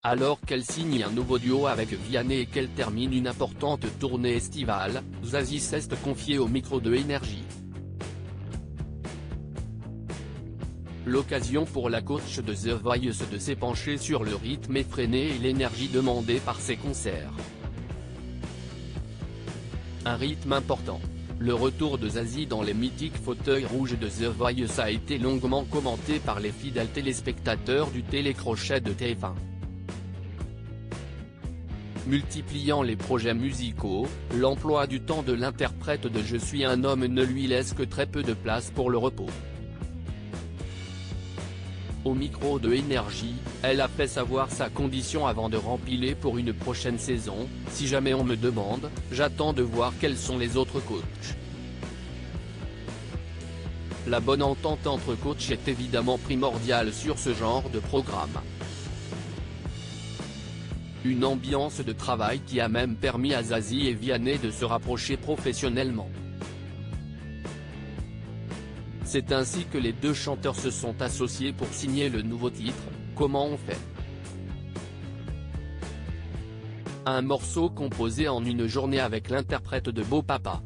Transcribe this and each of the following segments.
Alors qu'elle signe un nouveau duo avec Vianney et qu'elle termine une importante tournée estivale, Zazie s'est confiée au micro de Énergie. L'occasion pour la coach de The Voice de s'épancher sur le rythme effréné et l'énergie demandée par ses concerts. Un rythme important. Le retour de Zazie dans les mythiques fauteuils rouges de The Voice a été longuement commenté par les fidèles téléspectateurs du télécrochet de TF1. Multipliant les projets musicaux, l'emploi du temps de l'interprète de Je suis un homme ne lui laisse que très peu de place pour le repos. Au micro de Énergie, elle a fait savoir sa condition avant de rempiler pour une prochaine saison. Si jamais on me demande, j'attends de voir quels sont les autres coachs. La bonne entente entre coachs est évidemment primordiale sur ce genre de programme. Une ambiance de travail qui a même permis à Zazie et Vianney de se rapprocher professionnellement. C'est ainsi que les deux chanteurs se sont associés pour signer le nouveau titre, Comment on fait. Un morceau composé en une journée avec l'interprète de Beau Papa.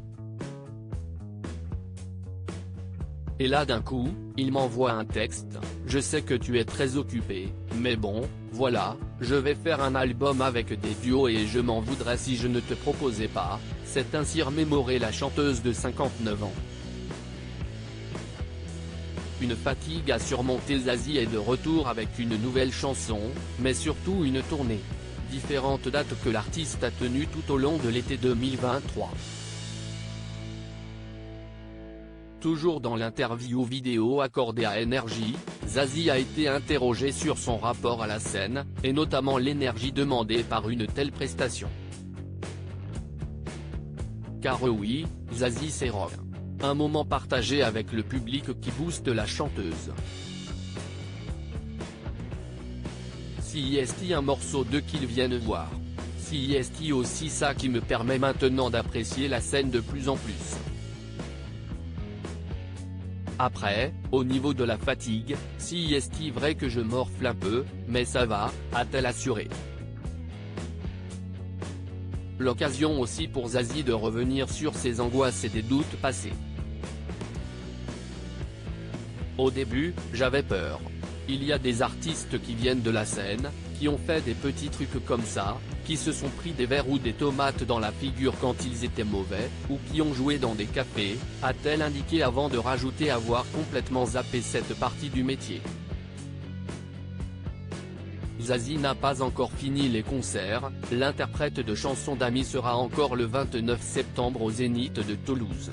Et là d'un coup, il m'envoie un texte, je sais que tu es très occupé, mais bon, voilà, je vais faire un album avec des duos et je m'en voudrais si je ne te proposais pas, c'est ainsi remémorée la chanteuse de 59 ans. Une fatigue à surmonter. Zazie est de retour avec une nouvelle chanson, mais surtout une tournée. Différentes dates que l'artiste a tenues tout au long de l'été 2023. Toujours dans l'interview vidéo accordée à Énergie, Zazie a été interrogée sur son rapport à la scène, et notamment l'énergie demandée par une telle prestation. Car oui, Zazie c'est rock. Un moment partagé avec le public qui booste la chanteuse. Si est un morceau de qu'ils viennent voir. Si est aussi ça qui me permet maintenant d'apprécier la scène de plus en plus. Après, au niveau de la fatigue, si est vrai que je morfle un peu, mais ça va, a-t-elle assuré. L'occasion aussi pour Zazie de revenir sur ses angoisses et des doutes passés. Au début, j'avais peur. Il y a des artistes qui viennent de la scène, qui ont fait des petits trucs comme ça, qui se sont pris des verres ou des tomates dans la figure quand ils étaient mauvais, ou qui ont joué dans des cafés, a-t-elle indiqué avant de rajouter avoir complètement zappé cette partie du métier. Zazie n'a pas encore fini les concerts, l'interprète de chansons d'amis sera encore le 29 septembre au Zénith de Toulouse.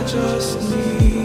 Just need